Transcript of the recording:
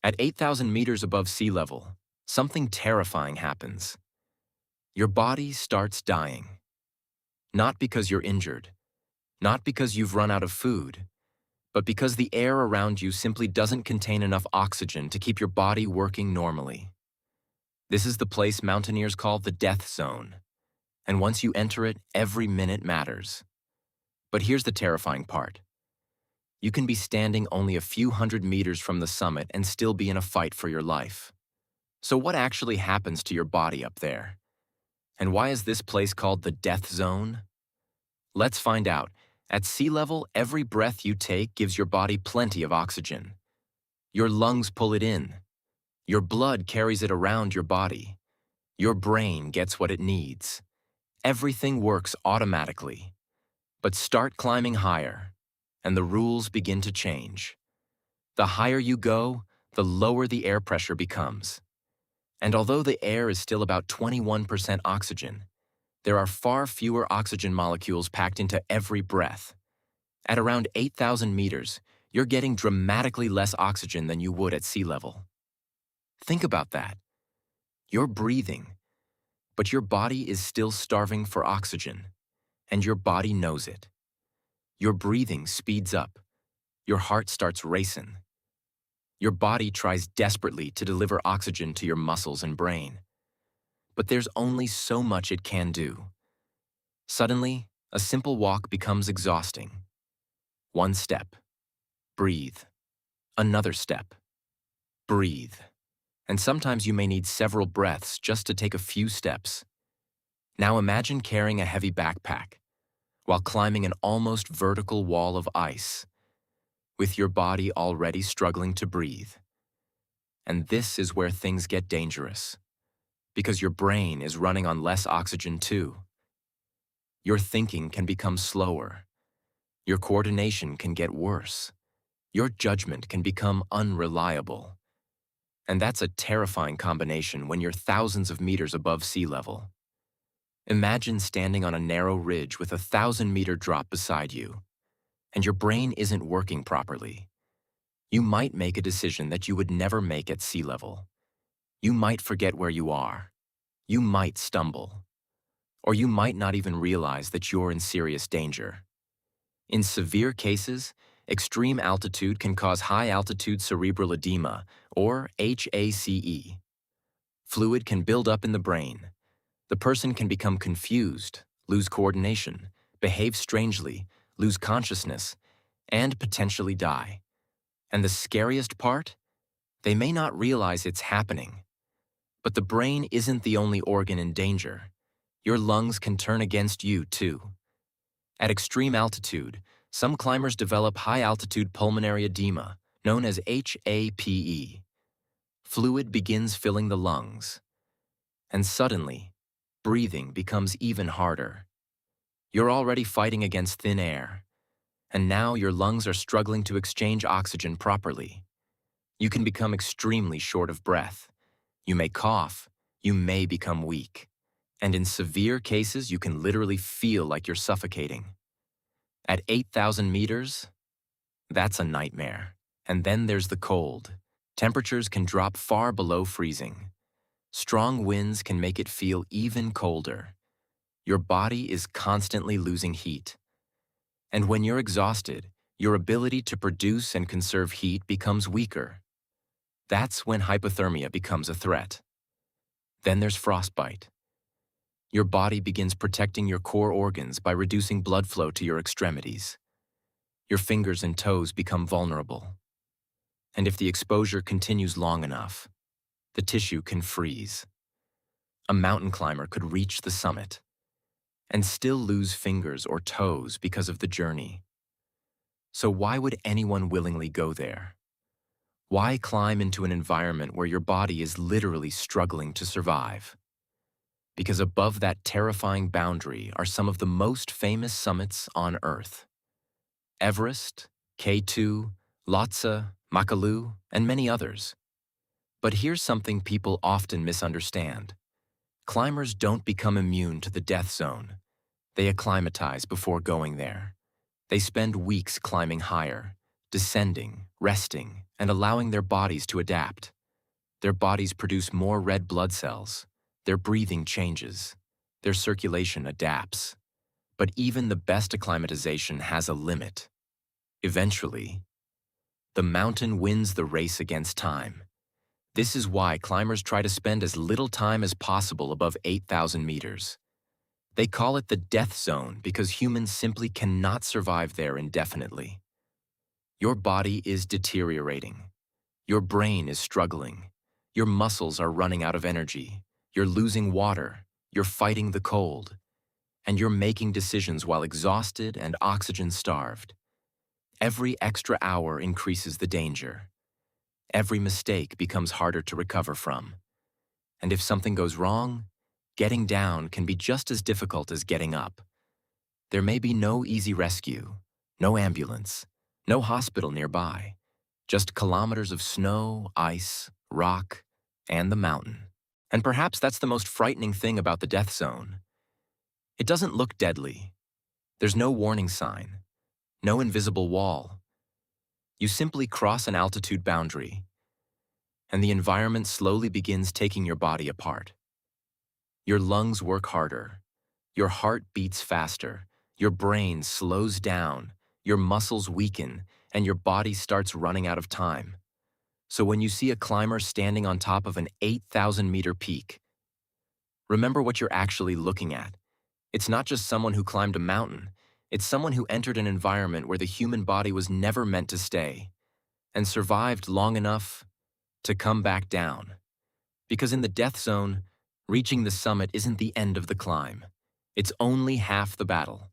At 8,000 meters above sea level, something terrifying happens. Your body starts dying. Not because you're injured, not because you've run out of food, but because the air around you simply doesn't contain enough oxygen to keep your body working normally. This is the place mountaineers call the death zone, and once you enter it, every minute matters. But here's the terrifying part. You can be standing only a few hundred meters from the summit and still be in a fight for your life. So what actually happens to your body up there? And why is this place called the death zone? Let's find out. At sea level, every breath you take gives your body plenty of oxygen. Your lungs pull it in. Your blood carries it around your body. Your brain gets what it needs. Everything works automatically. But start climbing higher, and the rules begin to change. The higher you go, the lower the air pressure becomes. And although the air is still about 21% oxygen, there are far fewer oxygen molecules packed into every breath. At around 8,000 meters, you're getting dramatically less oxygen than you would at sea level. Think about that. You're breathing, but your body is still starving for oxygen, and your body knows it. Your breathing speeds up. Your heart starts racing. Your body tries desperately to deliver oxygen to your muscles and brain. But there's only so much it can do. Suddenly, a simple walk becomes exhausting. One step. Breathe. Another step. Breathe. And sometimes you may need several breaths just to take a few steps. Now imagine carrying a heavy backpack while climbing an almost vertical wall of ice, with your body already struggling to breathe. And this is where things get dangerous, because your brain is running on less oxygen too. Your thinking can become slower. Your coordination can get worse. Your judgment can become unreliable. And that's a terrifying combination when you're thousands of meters above sea level. Imagine standing on a narrow ridge with a 1,000-meter drop beside you, and your brain isn't working properly. You might make a decision that you would never make at sea level. You might forget where you are. You might stumble. Or you might not even realize that you're in serious danger. In severe cases, extreme altitude can cause high-altitude cerebral edema, or HACE. Fluid can build up in the brain. The person can become confused, lose coordination, behave strangely, lose consciousness, and potentially die. And the scariest part? They may not realize it's happening. But the brain isn't the only organ in danger. Your lungs can turn against you, too. At extreme altitude, some climbers develop high-altitude pulmonary edema, known as HAPE. Fluid begins filling the lungs. And suddenly, breathing becomes even harder. You're already fighting against thin air, and now your lungs are struggling to exchange oxygen properly. You can become extremely short of breath. You may cough. You may become weak. And in severe cases, you can literally feel like you're suffocating. At 8,000 meters, that's a nightmare. And then there's the cold. Temperatures can drop far below freezing. Strong winds can make it feel even colder. Your body is constantly losing heat. And when you're exhausted, your ability to produce and conserve heat becomes weaker. That's when hypothermia becomes a threat. Then there's frostbite. Your body begins protecting your core organs by reducing blood flow to your extremities. Your fingers and toes become vulnerable. And if the exposure continues long enough, the tissue can freeze. A mountain climber could reach the summit and still lose fingers or toes because of the journey. So why would anyone willingly go there? Why climb into an environment where your body is literally struggling to survive? Because above that terrifying boundary are some of the most famous summits on Earth. Everest, K2, Lhotse, Makalu, and many others. But here's something people often misunderstand. Climbers don't become immune to the death zone. They acclimatize before going there. They spend weeks climbing higher, descending, resting, and allowing their bodies to adapt. Their bodies produce more red blood cells. Their breathing changes. Their circulation adapts. But even the best acclimatization has a limit. Eventually, the mountain wins the race against time. This is why climbers try to spend as little time as possible above 8,000 meters. They call it the death zone because humans simply cannot survive there indefinitely. Your body is deteriorating. Your brain is struggling. Your muscles are running out of energy. You're losing water. You're fighting the cold. And you're making decisions while exhausted and oxygen-starved. Every extra hour increases the danger. Every mistake becomes harder to recover from. And if something goes wrong, getting down can be just as difficult as getting up. There may be no easy rescue, no ambulance, no hospital nearby, just kilometers of snow, ice, rock, and the mountain. And perhaps that's the most frightening thing about the death zone. It doesn't look deadly. There's no warning sign, no invisible wall. You simply cross an altitude boundary, and the environment slowly begins taking your body apart. Your lungs work harder, your heart beats faster, your brain slows down, your muscles weaken, and your body starts running out of time. So when you see a climber standing on top of an 8,000-meter peak, remember what you're actually looking at. It's not just someone who climbed a mountain, it's someone who entered an environment where the human body was never meant to stay, and survived long enough to come back down. Because in the death zone, reaching the summit isn't the end of the climb. It's only half the battle.